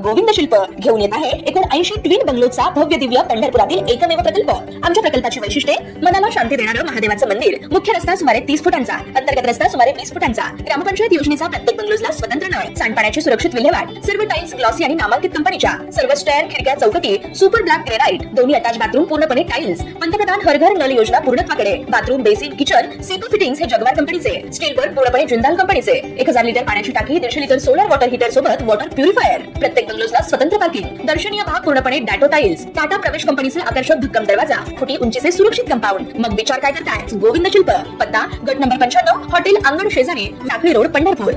गोविंद शिल्प घेऊन येत आहे एकूण 80 ट्विन बंगलोचा भव्य दिव्य पंढरपुरातील एकमेव प्रकल्प। आमच्या प्रकल्पाची वैशिष्ट्ये मनाला शांती देणारं महादेवाचं मंदिर, मुख्य रस्ता सुमारे 30 फुटांचा, अंतर्गत रस्ता सुमारे 20 फुटांचा, ग्रामपंचायत योजनेचा प्रत्येक बंगलोजला स्वतंत्र नळ, सांडपाण्याची सुरक्षित विल्हेवाट, सर्व टाइल्स ग्लॉसी आणि नामांकित कंपनीच्या, सर्व स्टेअर, खिडक्या, चौकटी सुपर ब्लॅक ग्रेनाइट, दोन्ही अटॅच बाथरूम पूर्णपणे टाइल्स, पंतप्रधान हर घर नल योजना पूर्णत्वाकडे, bathroom, basin, kitchen, CP fittings हे जगवार कंपनीचे, स्टील वर्क पूर्णपणे जिंदाल कंपनीचे, 1000 लिटर पाण्याची टाकी, 150 लिटर सोलर वॉटर हीटर सोबत वॉटर प्युरिफायर, प्रत्येक बंगलोजला स्वतंत्र पार्किंग, दर्शनीय भाग पूर्णपणे डॅटो टाइल्स, टाटा प्रवेश कंपनीचे आकर्षक भक्कम दरवाजा, फुटी उंचीचे सुरक्षित कंपाऊंड। मग विचार काय करताय? गोविंद शिल्प, पत्ता गट नंबर 95, हॉटेल अंगण शेजारी, टाकळी रोड, पंढरपूर।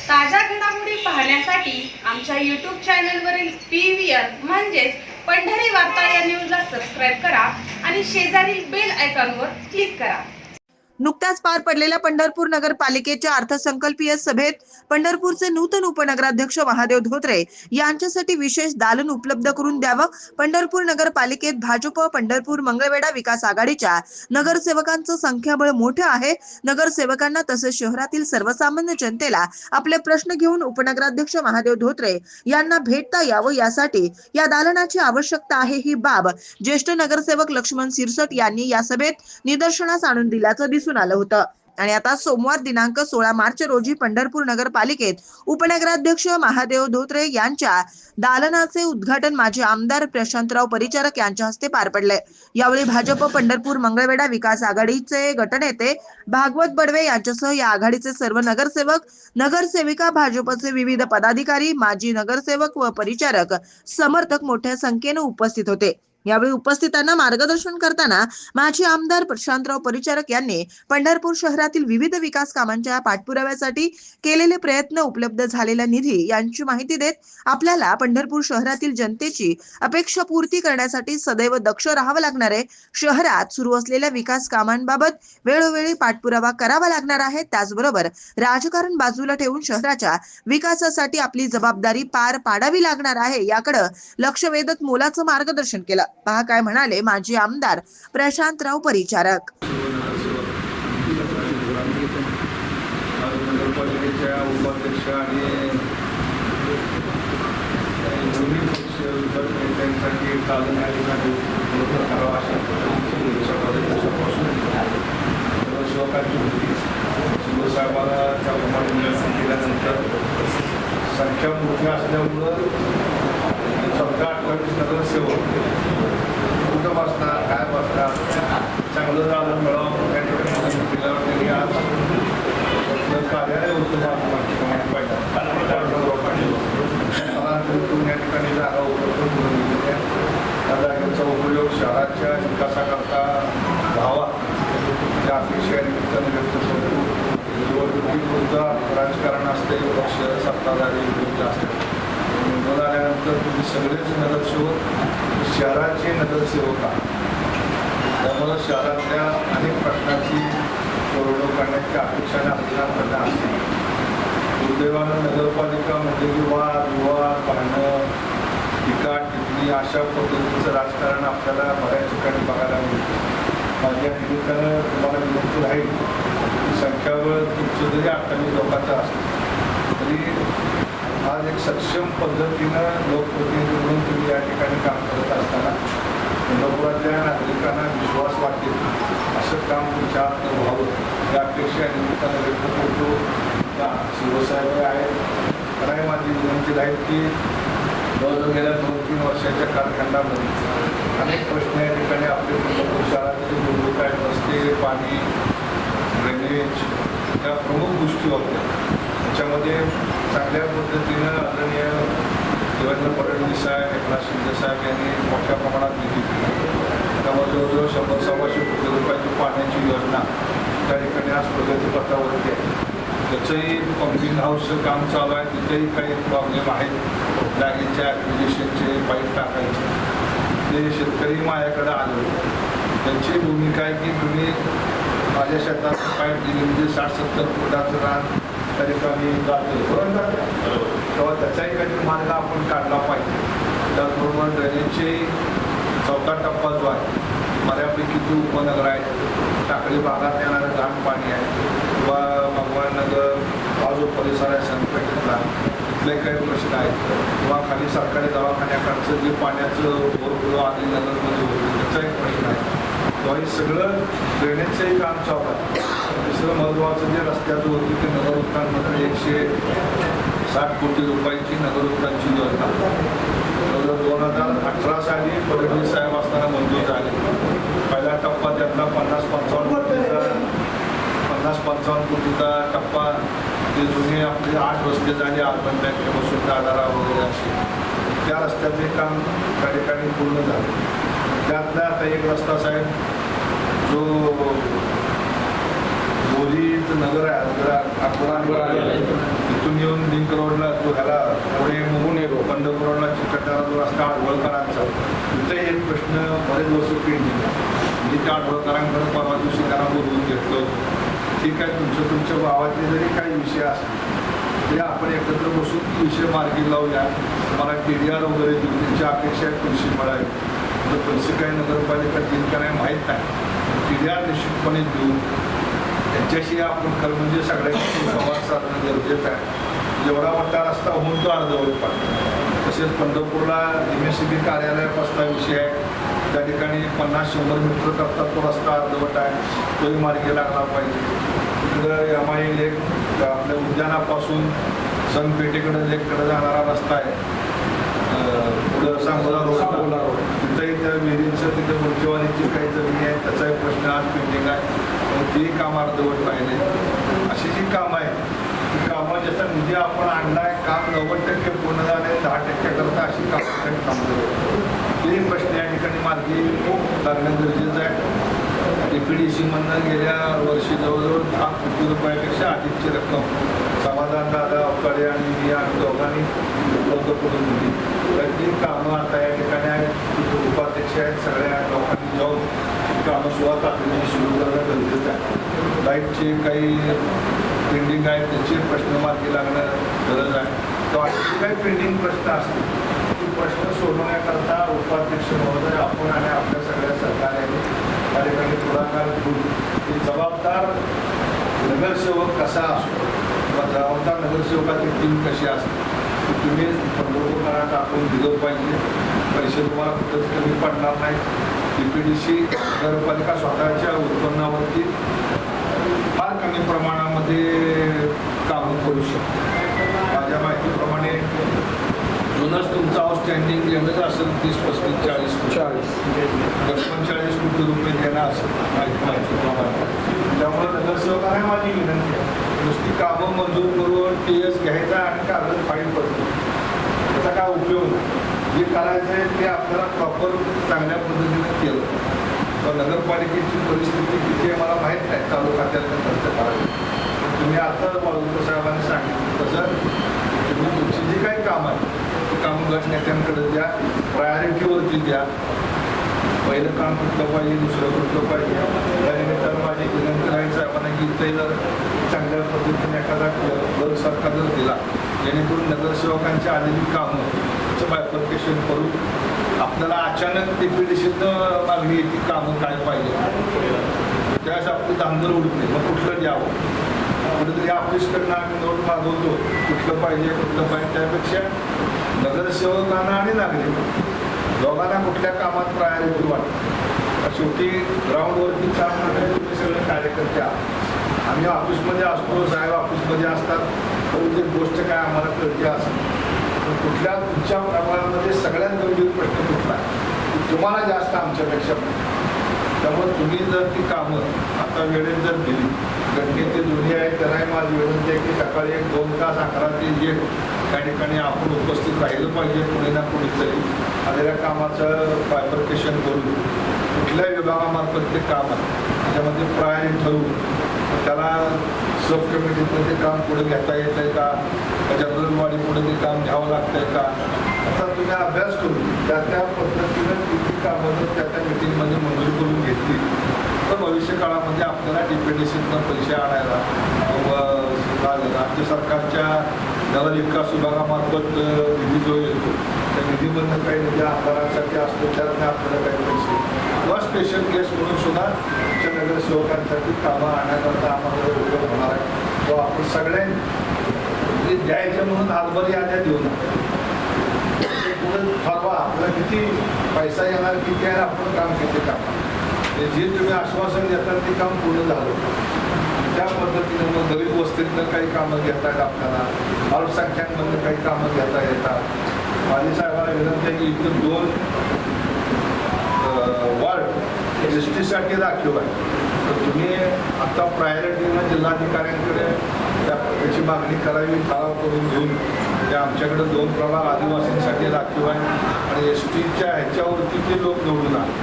ताज्या घडामोडी पाहण्यासाठी आमच्या YouTube चॅनलवरील PVR म्हणजेच पंढरी वार्ता या न्यूजला सबस्क्राइब करा आणि शेजारील बेल आयकॉनवर क्लिक करा। नुकत्याच पार पडलेल्या पंढरपूर नगरपालिकेच्या अर्थसंकल्पीय सभेत पंढरपूरचे नूतन उपनगराध्यक्ष महादेव धोत्रे यांच्यासाठी विशेष दालन उपलब्ध करून द्यावं। पंढरपूर नगरपालिकेत भाजप पंढरपूर मंगळवेढा विकास आघाडीच्या नगरसेवकांचं संख्याबळ मोठं आहे। नगरसेवकांना तसेच शहरातील सर्वसामान्य जनतेला आपले प्रश्न घेऊन उपनगराध्यक्ष महादेव धोत्रे यांना भेटता यावं यासाठी या दालनाची आवश्यकता आहे। ही बाब ज्येष्ठ नगरसेवक लक्ष्मण सिरसट यांनी या सभेत निदर्शनास आणून दिल्याचं दिसून आलं होतं। आणि आता सोमवार दिनांक 16 मार्च रोजी पंढरपूर नगरपालिकेत उपनगराध्यक्ष महादेव धोत्रे यांच्या दालनाचे उद्घाटन माजी आमदार प्रशांतराव परिचारक यांच्या हस्ते पार पडले। यावेळी भाजप पंढरपूर मंगळवेढा विकास आघाडीचे गटनेते भागवत बडवे यांच्यासह या आघाडीचे सर्व नगरसेवक, नगरसेविका, भाजपचे विविध पदाधिकारी, माजी नगरसेवक व परिचारक, समर्थक मोठ्या संख्येने उपस्थित होते। यावेळी उपस्थितांना मार्गदर्शन करताना माजी आमदार प्रशांतराव परिचारक यांनी पंढरपूर शहरातील विविध विकास कामांच्या पाठपुराव्यासाठी केलेले प्रयत्न, उपलब्ध झालेला निधी यांची माहिती देत आपल्याला पंढरपूर शहरातील जनतेची अपेक्षा पूर्ती करण्यासाठी सदैव दक्ष राहावं लागणार आहे। शहरात सुरू असलेल्या विकास कामांबाबत वेळोवेळी पाठपुरावा करावा लागणार आहे। त्याचबरोबर राजकारण बाजूला ठेवून शहराच्या विकासासाठी आपली जबाबदारी पार पाडावी लागणार आहे। याकडे लक्ष वेधत मोलाचं मार्गदर्शन केलं। पहा काय म्हणाले माजी आमदार प्रशांतराव परिचारक। नगरपालिकेच्या उपाध्यक्ष आणि दोन्ही पक्ष नेत्यांसाठी दालन या ठिकाणी करावा अशा नगरसेवकांची होती। शिवसाहेबाला त्याप्रमाणे नियोजन केल्यानंतर संख्या मोठी असल्यामुळं 14-28 नगरसेवक कुठं बसणार, काय बसणार, चांगलं दालन मिळावं त्या ठिकाणी केल्यावर त्यांनी आज कार्यालय होतं पाहिजे स्थलांतरित या ठिकाणी जागा उपलब्ध करून दिलेली आहे। त्या जागेचा उपयोग शहराच्या विकासाकरता व्हावा त्या अपेक्षा निमित्ताने व्यक्त करतो। निवडणुकीपुरता राजकारण असते, पक्ष सत्ताधारी विरुद्ध असते। निवडून आल्यानंतर तुम्ही सगळेच नगरसेवक शहराचे नगरसेवक आहात, त्यामुळं शहरातल्या अनेक प्रश्नाची सोडवणूक करण्याची अपेक्षाने आपल्याला असते। दुर्दैवानं नगरपालिका म्हणजे विवाद, भांडणं, टीका टिप्पणी अशा पद्धतीचं राजकारण आपल्याला बऱ्याच ठिकाणी बघायला मिळतं। माझ्या निमित्तानं तुम्हाला विनंती राहील की संख्याबळ तुमचं जरी 28 लोकांचं असतं तरी आज एक सक्षम पद्धतीनं लोकप्रतिनिधी म्हणून तुम्ही या ठिकाणी काम करत असताना पंढरपुरातल्या नागरिकांना विश्वास वाटेल असं काम तुमच्या व्हावं या अपेक्षा निमित्तानं व्यक्त करतो। शिवसाहेब आहेत खराय माझी विनंती राहील की जवळजवळ गेल्या 2-3 वर्षाच्या कालखंडामध्ये अनेक प्रश्न या ठिकाणी आपले पंढरपूर शहरातील मूलभूत आहेत, रस्ते, पाणी, ड्रेनेज या प्रमुख गोष्टी होत्या। त्याच्यामध्ये चांगल्या पद्धतीनं आदरणीय देवेंद्र फडणवीस साहेब, एकनाथ शिंदे साहेब यांनी मोठ्या प्रमाणात निधी दिला। त्यामुळे जवळजवळ 100-125 कोटी रुपयाची पाण्याची योजना त्या ठिकाणी आज प्रगतीपथावरती आहे। त्याचंही पंपिंग हाऊसचं काम चालू आहे, तिथेही काही प्रॉब्लेम आहेत, जागेच्या ॲक्विजिशनचे, पाईप टाकायचे। ते शेतकरी माझ्याकडे आले होते, त्यांची भूमिका आहे की तुम्ही माझ्या शेतात पाईप दिली म्हणजे 60-70 फुटाचं रान त्या ठिकाणी जाते, तेव्हा त्याचाही काही मार्ग आपण काढला पाहिजे। त्याचबरोबर ड्रेनेजचे 4था टप्पा जो आहे, बऱ्यापैकी तो उपनगर आहे, टाकळी भागात येणारं घाण पाणी आहे किंवा भगवान नगर जो परिसर आहे संपेठेतला तिथले काही प्रश्न आहेत किंवा खाली सरकारी दवाखान्याकडचं जे पाण्याचं ओव्हरफ्लो आधी नगरमध्ये होतं त्याचा एक प्रश्न आहे किंवा हे सगळं ड्रेनेजचंही काम चालू आहे. दुसरं महत्त्वाचं जे रस्त्याचं होतं ते नगर उत्थानमध्ये 160 कोटी रुपयांची नगर उत्थानची योजना 2018 साली फडणवीस साहेब असताना मंजूर झाली. पहिला टप्पा त्यातला 50-55 कोटीचा टप्पा जे जुने आपले 8 रस्ते झाले अर्बन बँकेपासून दादरा वगैरे असे त्या रस्त्याचे काम त्या ठिकाणी पूर्ण झाले. त्यातला आता एक रस्ता साहेब जो बोरीचं नगर आहे अकोला तिथून येऊन लिंक रोडला जो ह्याला पुणे मुगुणे पंढरपूर रोडला चिकटणारा जो रस्ता आडवळकरांचा तिथे एक प्रश्न बरेच वर्ष पेंडिंग आहे. म्हणजे त्या आडवळकरांकडे परवा दिवशी त्यांना बोलवून घेतलं होतं. ठीक आहे तुमच्या गावातले जरी काही विषय असतील तरी आपण एकत्र बसून ती विषय मार्गी लावूया. मला TDR वगैरे देऊन त्यांच्या अपेक्षा आहे पैसे मिळावे तर पैसे काही नगरपालिका देईल का नाही माहीत नाही. TDR निश्चितपणे देऊन त्यांच्याशी आपण खरं म्हणजे सगळ्यांशी संवाद साधणं गरजेचं आहे. जेवढा मोठा रस्ता होऊन तो अर्धवट पाडतो. तसेच पंढरपूरला MSCB कार्यालयापासचा विषय आहे त्या ठिकाणी 50-100 मीटर करता तो रस्ता अर्धवट आहे तोही मार्गी लागला पाहिजे. इकडं MI लेक आपल्या उद्यानापासून सनपेठेकडे लेककडे जाणारा रस्ता आहे पुढं सांगोला रोड तिथंही त्या विहिरींचं तिथे मुलचीवालीची काही जमिनी आहेत त्याचाही प्रश्न आज पेंडिंग आहे. तेही काम अर्धवट राहिले. अशी जी कामं आहेत ती कामं ज्याचा निधी आपण आणला आहे काम 90% पूर्ण झाले 10% करता अशी कामं थांबवली. तेही प्रश्न या ठिकाणी मार्गी लागणं गरजेचं आहे. DPDCमधनं गेल्या वर्षी जवळजवळ 10 कोटी रुपयापेक्षा अधिकची रक्कम समाधान दादा अवकाळे आणि मी आम्ही दोघांनी उपलब्ध करून दिली. तर ती कामं आता या ठिकाणी आहेत उपाध्यक्ष आहेत सगळ्या लोकांनी जाऊन कामं सुरुवात तातडीने सुरू करणं गरजेचं आहे. लाईटचे काही पेंडिंग आहेत त्याचे प्रश्न मार्गी लागणं गरज आहे. तर असे काही पेंडिंग प्रश्न असतील की प्रश्न सोडवण्याकरता उपाध्यक्ष महोदय आपण आणि आपल्या सगळ्या सहकार्याने त्या ठिकाणी पुढाकार घेऊन की जबाबदार नगरसेवक कसा असतो किंवा जबाबदार नगरसेवकाची टीम कशी असते की तुम्ही पंढरपूरला टाकून दिलं पाहिजे. पैसे तुम्हाला कुठंच कमी पडणार नाही. DPDC नगरपालिका स्वतःच्या उत्पन्नावरती फार कमी प्रमाणामध्ये कामं करू शकतो. माझ्या माहितीप्रमाणे जुनच तुमचं आउटस्टँडिंग देणं असेल 30-35-40 कोटी रुपये देणं असेल माहितीप्रमाणे. त्यामुळे नगरसेवकांना माझी विनंती आहे नुसती कामं मंजूर करून TS घ्यायचा आणि कागद फाईल पडतो त्याचा काय उपयोग नाही. जे करायचं आहे ते आपल्याला प्रॉपर चांगल्या पद्धतीने केलं. तर नगरपालिकेची परिस्थिती किती आहे मला माहीत नाही चालू खात्यात खर्च करायचं. तुम्ही आता बाळूकर साहेबांनी सांगितलं तसं तुम्ही तुमची जी काही कामं आहे ती कामं गट नेत्यांकडे द्या. प्रायोरिटीवरती द्या. पहिलं काम कुठलं पाहिजे दुसरं कुठलं पाहिजे. त्यानिमित्तानं माझी विनंती राहील साहेबांना की इथंही जर चांगल्या पद्धतीने एखादा वर्ग सरकार जर दिला जेणेकरून नगरसेवकांची आलेली कामं त्याचं बायफर्केशन करून आपल्याला अचानक DPDCतनं मागणी येते कामं काय पाहिजे त्यावेळेस आपली धांदल उडते. मग कुठलं द्यावं कुठेतरी ऑफिसकडनं आम्ही नोट मागवतो कुठलं पाहिजे त्यापेक्षा नगरसेवकांना आणि नागरिक दोघांना कुठल्या कामात प्रायोरिटी वाटते. शेवटी ग्राउंडवरती काम करणारे तुम्ही सगळे कार्यकर्ते आहात. आम्ही ऑफिसमध्ये असतो साहेब ऑफिसमध्ये असतात तर गोष्ट काय आम्हाला कळते असेल पण कुठल्या तुमच्या प्रमाणामध्ये सगळ्यात गंभीर प्रश्न कुठला आहे तुम्हाला जास्त आमच्यापेक्षा. त्यामुळे तुम्ही जर ती कामं आता वेळेत जर दिली गणने ते दोन्ही आहेत त्यांनाही माझी विनंती आहे की सकाळी 1-2 तास 11 ते 1 त्या ठिकाणी आपण उपस्थित राहिलं पाहिजे. कुणी ना कुणीतरी आलेल्या कामाचं बायफर्केशन करून कुठल्याही विभागामार्फत ते काम आहे त्याच्यामध्ये प्रायोरिटी ठरवून त्याला सब कमिटीतनं ते काम पुढे घेता येत आहे का जनरल बॉडी पुढे ते काम घ्यावं लागतं आहे का असा तुम्ही अभ्यास करून त्या पद्धतीनं किती कामं जर त्या मिटिंगमध्ये मंजूर करून घेतली तर भविष्य काळामध्ये आपल्याला DPDCतनं पैसे आणायला राज्य सरकारच्या नगर विकास विभागामार्फत निधी जो येतो त्या निधीमधनं काही निधी आमदारांसाठी असतो त्यातनं आपल्याला काही पैसे किंवा स्पेशल केस म्हणून सुद्धा आमच्या नगरसेवकांसाठी कामं आणण्याकरता आम्हाला उपयोग होणार आहे तो आपण सगळ्यांनी म्हणजे द्यायचं म्हणून हातभर याद्या देऊ नका. ते पुढे ठरवा आपल्याला किती पैसा येणार, किती आहे, आपण काम किती काम. जे तुम्ही आश्वासन देतात ते काम पूर्ण झालं. त्या पद्धतीने मग गरीब वस्तीतनं काही कामं घेता येतात आपल्याला, अल्पसंख्याकमधनं काही कामं घेता येतात. माझी साहेबांना विनंती आहे की इथं 2 वार्ड एस टीसाठी राखीव आहे. तर तुम्ही आता प्रायोरिटीनं जिल्हाधिकाऱ्यांकडे त्याची मागणी करावी, ठराव करून घेऊन ते आमच्याकडे 2 प्रभाग आदिवासींसाठी राखीव आहे आणि एस टीच्या ह्याच्यावरती ते लोक निवडून आले.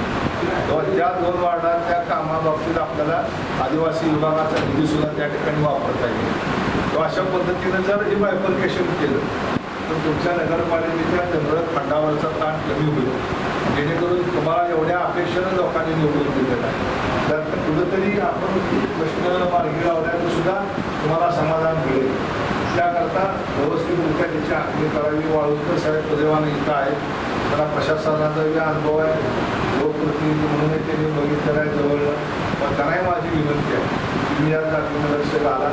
त्या 2 वार्डात त्या कामाबाबतीत आपल्याला आदिवासी विभागाचा निधीसुद्धा त्या ठिकाणी वापरता येईल. तो अशा पद्धतीनं जर हे बायफर्केशन केलं तर तुमच्या नगरपालिकेच्या जनरल फंडावरचा ताण कमी होईल, जेणेकरून तुम्हाला एवढ्या अपेक्षेनं लोकांनी निवडून दिलेलं आहे. त्यात कुठंतरी आपण प्रश्न मार्गी लावल्यानं सुद्धा तुम्हाला समाधान मिळेल. त्याकरता व्यवस्थितरित्या त्याची आखणी करावी. वाळूंकर साहेब सुदैवानं इथं आहे, त्याला प्रशासनाचाही अनुभव आहे, लोकप्रतिनिधी म्हणूनही त्यांनी बघितलेलं आहे जवळनं. पण त्यांनाही माझी विनंती आहे, तुम्ही या जातीनं लक्ष घाला.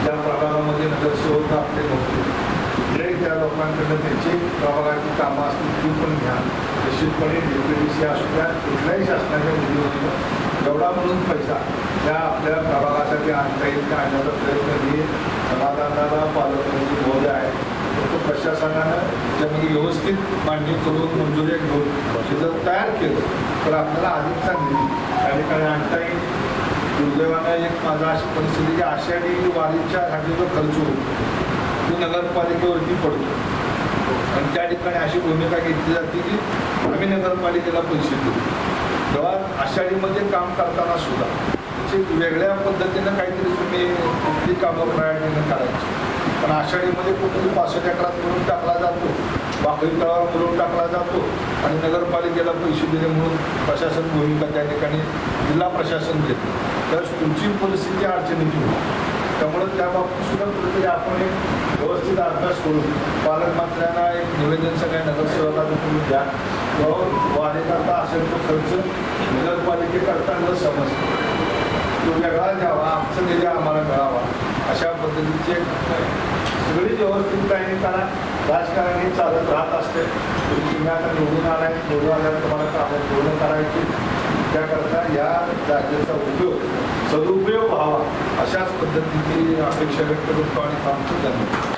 त्या प्रभागामध्ये नगरसेवक आपले नव्हते, जे त्या लोकांकडनं त्यांची प्रभागाची कामं असतील ती पण घ्या. निश्चितपणे DPDC असू द्या, कुठल्याही शासनाच्या निधीमधून जेवढा म्हणून पैसा त्या आपल्या प्रभागासाठी आणता येईल त्या आणण्याचा प्रयत्न मी समाधानाला पालकमंत्री महोदय आहे. फक्त प्रशासनानं त्याच्यामध्ये व्यवस्थित मांडणी करून मंजुरी घेऊन हे जर तयार केलं तर आपल्याला अधिकचा निधी त्या ठिकाणी आणता येईल. दुर्दैवानं एक माझा अशी परिस्थिती की आषाढी वारीच्या साठी जो खर्च होतो तो नगरपालिकेवरती पडतो आणि त्या ठिकाणी अशी भूमिका घेतली जाते की आम्ही नगरपालिकेला पैसे देऊ. तेव्हा आषाढीमध्ये काम करताना सुद्धा त्याची वेगळ्या पद्धतीनं काहीतरी तुम्ही कुठली कामं प्रायोरिटीनं करायची. पण आषाढीमध्ये कुठेतरी 65 एकरात मिळून टाकला जातो, वाकळी तळावर मिळून टाकला जातो आणि नगरपालिकेला पैसे दिले म्हणून प्रशासन भूमिका त्या ठिकाणी जिल्हा प्रशासन घेते. तर तुमची परिस्थिती अडचणीची होती. त्यामुळं त्या बाबतीत सुद्धा कुठेतरी आपण एक व्यवस्थित अभ्यास करून पालकमंत्र्यांना एक निवेदन सगळ्या नगरसेवकांना तुम्ही द्या. वारीकरता असेल तो खर्च नगरपालिकेकरता न समजतो तो वेगळा द्यावा, आमचं निधी आम्हाला मिळावा. अशा पद्धतीचे सगळी व्यवस्थित काही करा. राजकारण हे चालत राहत असते. तुम्ही आता निवडून आलाय, निवडून आल्यावर तुम्हाला कामं पूर्ण करायची. त्याकरता या जागेचा उपयोग सदुपयोग व्हावा अशाच पद्धतीची अपेक्षा व्यक्त करतो आणि काम करतो.